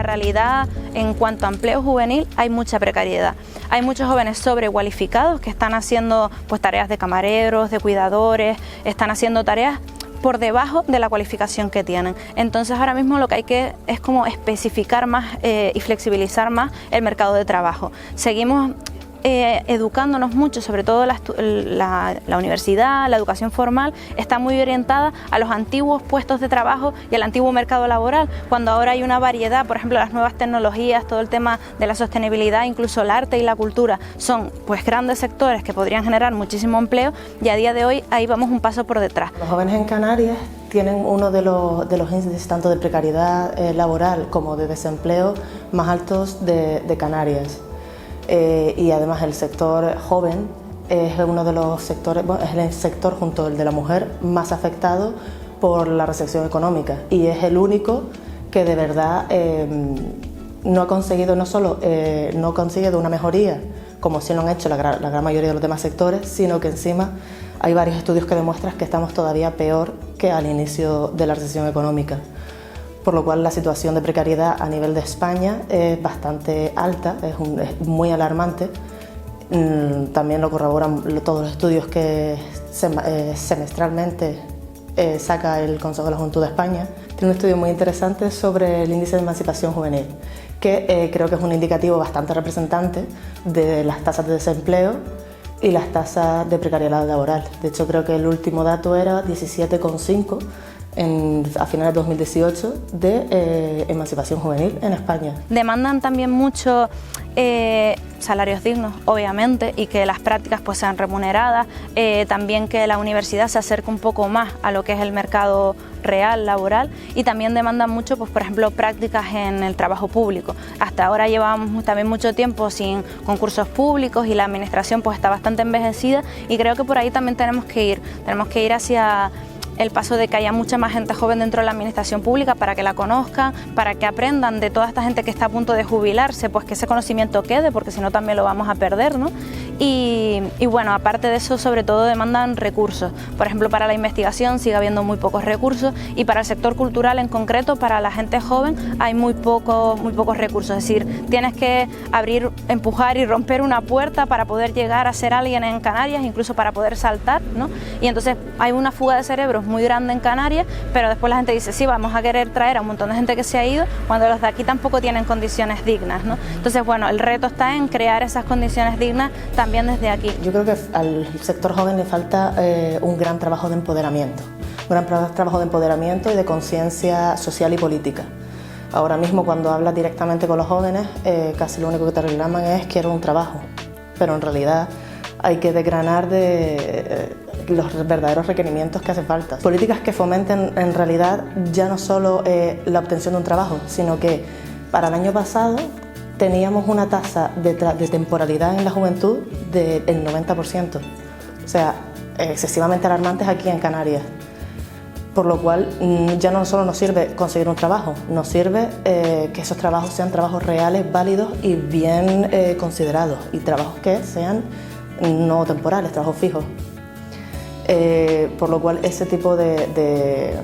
realidad en cuanto a empleo juvenil hay mucha precariedad. Hay muchos jóvenes sobrecualificados que están haciendo pues tareas de camareros, de cuidadores, están haciendo tareas por debajo de la cualificación que tienen. Entonces ahora mismo lo que hay que es como especificar más y flexibilizar más el mercado de trabajo. Seguimos educándonos mucho, sobre todo la universidad, la educación formal está muy orientada a los antiguos puestos de trabajo y al antiguo mercado laboral, cuando ahora hay una variedad, por ejemplo las nuevas tecnologías, todo el tema de la sostenibilidad, incluso el arte y la cultura, son pues grandes sectores que podrían generar muchísimo empleo y a día de hoy ahí vamos un paso por detrás. Los jóvenes en Canarias tienen uno de los índices tanto de precariedad laboral como de desempleo más altos de Canarias. Y además el sector joven es uno de los sectores, bueno, es el sector junto al de la mujer más afectado por la recesión económica y es el único que de verdad no ha conseguido, no solo no ha conseguido una mejoría como sí lo han hecho la gran mayoría de los demás sectores, sino que encima hay varios estudios que demuestran que estamos todavía peor que al inicio de la recesión económica. Por lo cual la situación de precariedad a nivel de España es bastante alta, es muy alarmante. También lo corroboran todos los estudios que semestralmente saca el Consejo de la Juventud de España. Tiene un estudio muy interesante sobre el índice de emancipación juvenil, que creo que es un indicativo bastante representante de las tasas de desempleo y las tasas de precariedad laboral. De hecho, creo que el último dato era 17,5 a finales de 2018 de emancipación juvenil en España. Demandan también mucho salarios dignos, obviamente, y que las prácticas pues sean remuneradas, también que la universidad se acerque un poco más a lo que es el mercado real, laboral, y también demandan mucho, pues por ejemplo, prácticas en el trabajo público. Hasta ahora llevábamos también mucho tiempo sin concursos públicos y la administración pues está bastante envejecida y creo que por ahí también tenemos que ir hacia el paso de que haya mucha más gente joven dentro de la administración pública para que la conozcan, para que aprendan de toda esta gente que está a punto de jubilarse, pues que ese conocimiento quede, porque si no también lo vamos a perder, ¿no? Y bueno, aparte de eso, sobre todo demandan recursos. Por ejemplo, para la investigación sigue habiendo muy pocos recursos y para el sector cultural en concreto, para la gente joven, hay muy pocos recursos. Es decir, tienes que abrir, empujar y romper una puerta para poder llegar a ser alguien en Canarias, incluso para poder saltar, ¿no? Y entonces hay una fuga de cerebros muy grande en Canarias, pero después la gente dice, sí, vamos a querer traer a un montón de gente que se ha ido, cuando los de aquí tampoco tienen condiciones dignas, ¿no? Entonces, bueno, el reto está en crear esas condiciones dignas también desde aquí. Yo creo que al sector joven le falta un gran trabajo de empoderamiento, y de conciencia social y política. Ahora mismo cuando hablas directamente con los jóvenes, casi lo único que te reclaman es quiero un trabajo, pero en realidad hay que desgranar de los verdaderos requerimientos que hace falta. Políticas que fomenten en realidad ya no solo la obtención de un trabajo, sino que para el año pasado teníamos una tasa de temporalidad en la juventud del 90%, o sea, excesivamente alarmantes aquí en Canarias. Por lo cual ya no solo nos sirve conseguir un trabajo, nos sirve que esos trabajos sean trabajos reales, válidos y bien considerados, y trabajos que sean no temporales, trabajos fijos. Por lo cual ese tipo de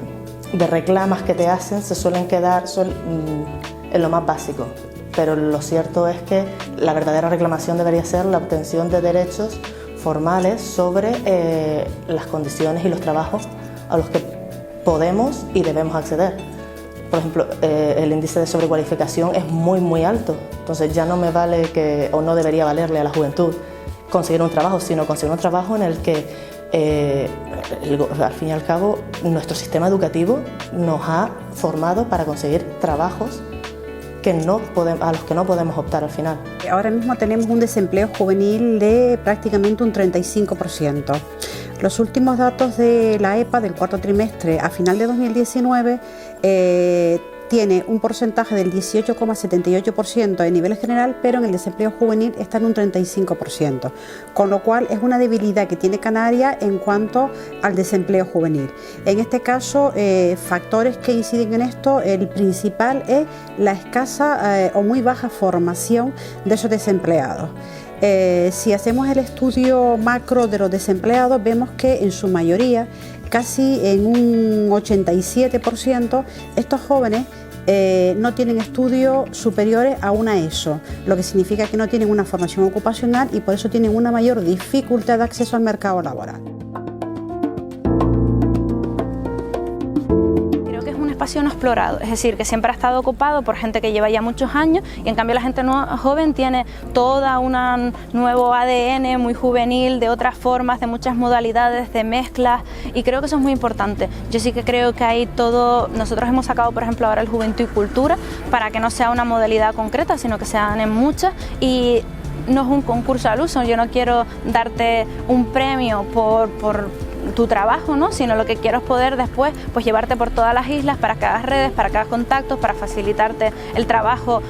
reclamas que te hacen se suelen quedar en lo más básico, pero lo cierto es que la verdadera reclamación debería ser la obtención de derechos formales sobre las condiciones y los trabajos a los que podemos y debemos acceder. Por ejemplo, el índice de sobrecualificación es muy alto, entonces ya no me vale o no debería valerle a la juventud conseguir un trabajo, sino conseguir un trabajo en el que al fin y al cabo nuestro sistema educativo nos ha formado para conseguir trabajos a los que no podemos optar al final. Ahora mismo tenemos un desempleo juvenil de prácticamente un 35%. Los últimos datos de la EPA del cuarto trimestre a final de 2019 tiene un porcentaje del 18,78% en nivel general, pero en el desempleo juvenil está en un 35%, con lo cual es una debilidad que tiene Canarias en cuanto al desempleo juvenil. En este caso, factores que inciden en esto, el principal es la escasa o muy baja formación de esos desempleados. Si hacemos el estudio macro de los desempleados, vemos que en su mayoría, casi en un 87%, estos jóvenes no tienen estudios superiores a una ESO, lo que significa que no tienen una formación ocupacional y por eso tienen una mayor dificultad de acceso al mercado laboral. Espacio no explorado, es decir, que siempre ha estado ocupado por gente que lleva ya muchos años y en cambio la gente joven tiene toda un nuevo ADN muy juvenil, de otras formas, de muchas modalidades, de mezclas, y creo que eso es muy importante. Yo sí que creo que hay todo, nosotros hemos sacado por ejemplo ahora el Juventud y Cultura para que no sea una modalidad concreta, sino que sean en muchas, y no es un concurso al uso, yo no quiero darte un premio por tu trabajo, ¿no? Sino lo que quiero es poder después pues llevarte por todas las islas para que hagas redes, para que hagas contactos, para facilitarte el trabajo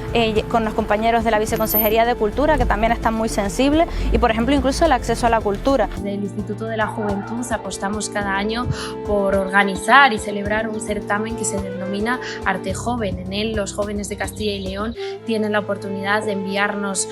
con los compañeros de la Viceconsejería de Cultura, que también están muy sensibles, y por ejemplo incluso el acceso a la cultura. Desde el Instituto de la Juventud apostamos cada año por organizar y celebrar un certamen que se denomina Arte Joven. En él los jóvenes de Castilla y León tienen la oportunidad de enviarnos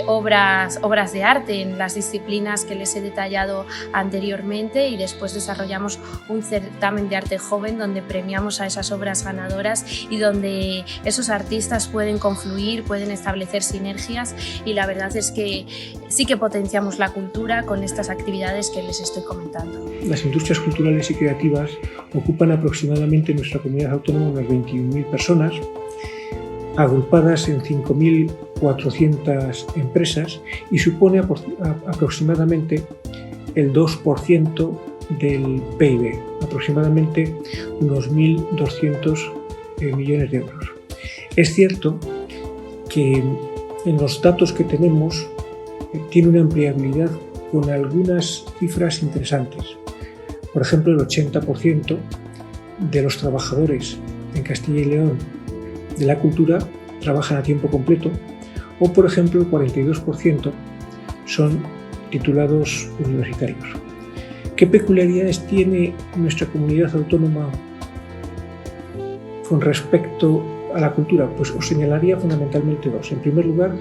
obras de arte en las disciplinas que les he detallado anteriormente, y después desarrollamos un certamen de arte joven donde premiamos a esas obras ganadoras y donde esos artistas pueden confluir, pueden establecer sinergias, y la verdad es que sí que potenciamos la cultura con estas actividades que les estoy comentando. Las industrias culturales y creativas ocupan aproximadamente en nuestra comunidad autónoma unas 21.000 personas, agrupadas en 5.400 empresas, y supone aproximadamente el 2% del PIB, aproximadamente unos 1.200 millones de euros. Es cierto que en los datos que tenemos tiene una ampliabilidad con algunas cifras interesantes. Por ejemplo, el 80% de los trabajadores en Castilla y León de la cultura trabajan a tiempo completo, o por ejemplo el 42% son titulados universitarios. ¿Qué peculiaridades tiene nuestra comunidad autónoma con respecto a la cultura? Pues os señalaría fundamentalmente dos. En primer lugar,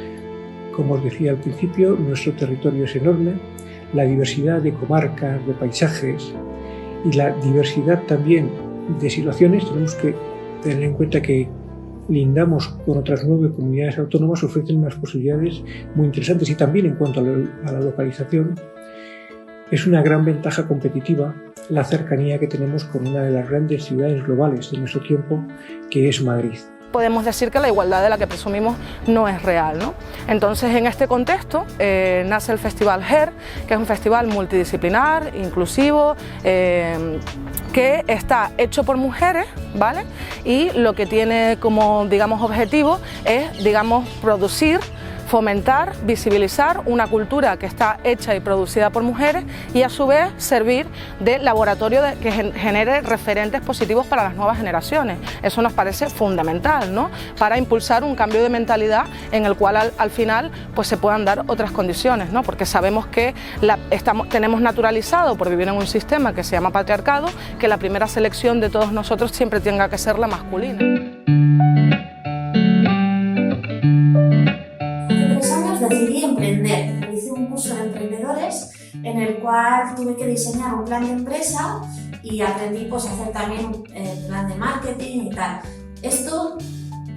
como os decía al principio, nuestro territorio es enorme, la diversidad de comarcas, de paisajes y la diversidad también de situaciones. Tenemos que tener en cuenta que lindamos con otras 9 comunidades autónomas, ofrecen unas posibilidades muy interesantes, y también en cuanto a la localización es una gran ventaja competitiva la cercanía que tenemos con una de las grandes ciudades globales de nuestro tiempo, que es Madrid. Podemos decir que la igualdad de la que presumimos no es real, ¿no? Entonces, en este contexto nace el Festival HER, que es un festival multidisciplinar, inclusivo, que está hecho por mujeres, ¿vale? Y lo que tiene como, digamos, objetivo es, digamos, producir, fomentar, visibilizar una cultura que está hecha y producida por mujeres, y a su vez servir de laboratorio que genere referentes positivos para las nuevas generaciones. Eso nos parece fundamental, ¿no? Para impulsar un cambio de mentalidad en el cual al final pues se puedan dar otras condiciones, ¿no? Porque sabemos que tenemos naturalizado, por vivir en un sistema que se llama patriarcado, que la primera selección de todos nosotros siempre tenga que ser la masculina. Decidí emprender. Realicé un curso de emprendedores en el cual tuve que diseñar un plan de empresa y aprendí pues, a hacer también un plan de marketing y tal. Esto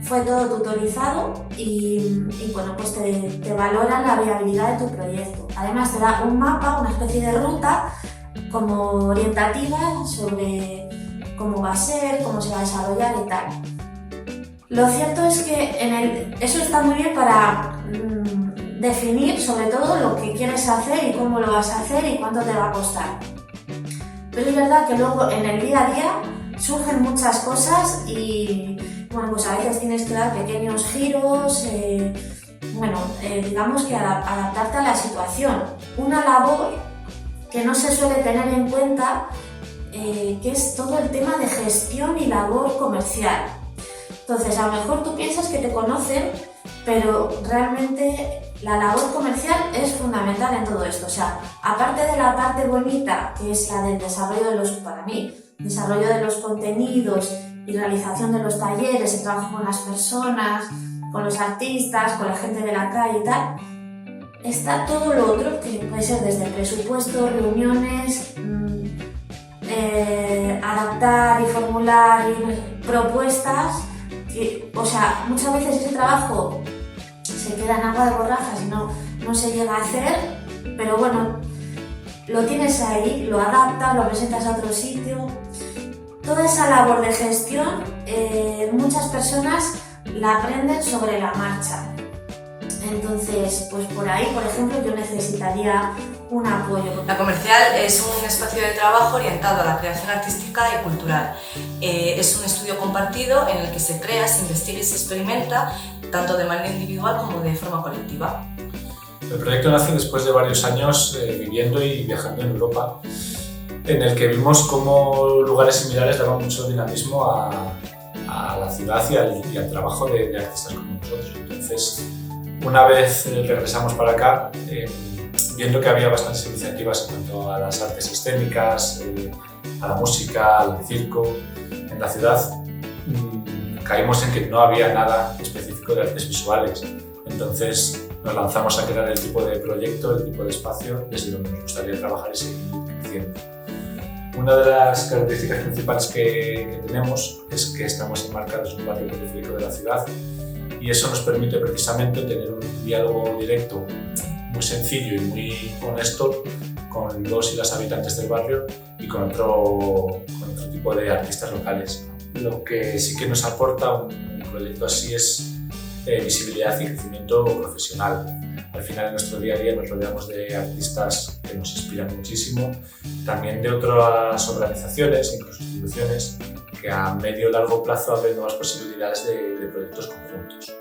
fue todo tutorizado y bueno, pues te valoran la viabilidad de tu proyecto. Además te da un mapa, una especie de ruta como orientativa sobre cómo va a ser, cómo se va a desarrollar y tal. Lo cierto es que eso está muy bien para definir sobre todo lo que quieres hacer y cómo lo vas a hacer y cuánto te va a costar. Pero es verdad que luego en el día a día surgen muchas cosas y bueno, pues a veces tienes que dar pequeños giros, digamos que adaptarte a la situación. Una labor que no se suele tener en cuenta, que es todo el tema de gestión y labor comercial. Entonces, a lo mejor tú piensas que te conocen, pero realmente la labor comercial es fundamental en todo esto. O sea, aparte de la parte bonita, que es la del desarrollo desarrollo de los contenidos y realización de los talleres, el trabajo con las personas, con los artistas, con la gente de la calle y tal, está todo lo otro, que puede ser desde presupuestos, reuniones, adaptar y formular propuestas, o sea, muchas veces ese trabajo se queda en agua de borrajas y no se llega a hacer, pero bueno, lo tienes ahí, lo adaptas, lo presentas a otro sitio. Toda esa labor de gestión, muchas personas la aprenden sobre la marcha. Entonces, pues por ahí, por ejemplo, yo necesitaría un apoyo. La Comercial es un espacio de trabajo orientado a la creación artística y cultural. Es un estudio compartido en el que se crea, se investiga y se experimenta, tanto de manera individual como de forma colectiva. El proyecto nace después de varios años viviendo y viajando en Europa, en el que vimos cómo lugares similares daban mucho dinamismo a la ciudad y al trabajo de artistas como nosotros. Entonces, una vez regresamos para acá, viendo que había bastantes iniciativas en cuanto a las artes escénicas, a la música, al circo en la ciudad, caímos en que no había nada específico de artes visuales. Entonces nos lanzamos a crear el tipo de proyecto, el tipo de espacio desde donde nos gustaría trabajar y seguir creciendo. Una de las características principales que tenemos es que estamos enmarcados en un barrio periférico de la ciudad, y eso nos permite precisamente tener un diálogo directo muy sencillo y muy honesto con los y las habitantes del barrio y con otro tipo de artistas locales. Lo que sí que nos aporta un proyecto así es visibilidad y crecimiento profesional. Al final, en nuestro día a día nos rodeamos de artistas que nos inspiran muchísimo, también de otras organizaciones, incluso instituciones, que a medio y largo plazo abren nuevas posibilidades de proyectos conjuntos.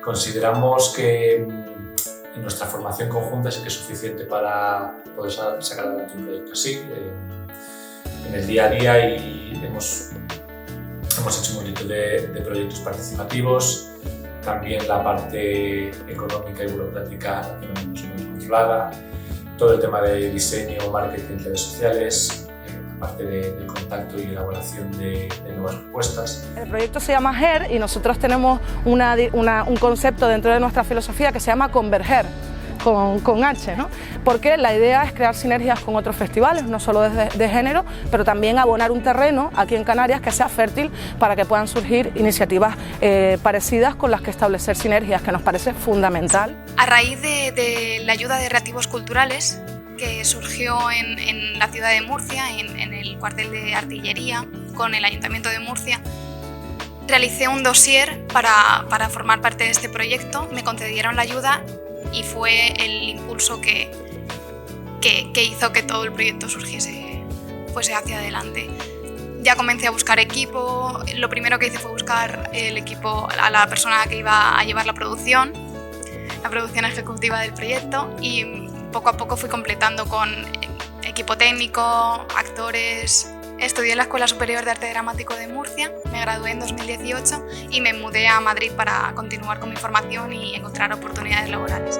Consideramos que en nuestra formación conjunta sí que es suficiente para poder sacar adelante un proyecto así. En el día a día hemos hecho un montón de proyectos participativos. También la parte económica y burocrática la tenemos muy controlada. Todo el tema de diseño, marketing, redes sociales, parte de contacto y elaboración de nuevas propuestas. El proyecto se llama HER y nosotros tenemos un concepto dentro de nuestra filosofía que se llama converger, con H, ¿no? Porque la idea es crear sinergias con otros festivales, no solo de género, pero también abonar un terreno aquí en Canarias que sea fértil para que puedan surgir iniciativas parecidas con las que establecer sinergias, que nos parece fundamental. A raíz de la ayuda de Reactivos Culturales, que surgió en la ciudad de Murcia, en el cuartel de artillería, con el Ayuntamiento de Murcia, realicé un dossier para formar parte de este proyecto. Me concedieron la ayuda y fue el impulso que hizo que todo el proyecto fuese hacia adelante. Ya comencé a buscar equipo. Lo primero que hice fue buscar el equipo, a la persona que iba a llevar la producción ejecutiva del proyecto, y poco a poco fui completando con equipo técnico, actores. Estudié en la Escuela Superior de Arte Dramático de Murcia, me gradué en 2018 y me mudé a Madrid para continuar con mi formación y encontrar oportunidades laborales.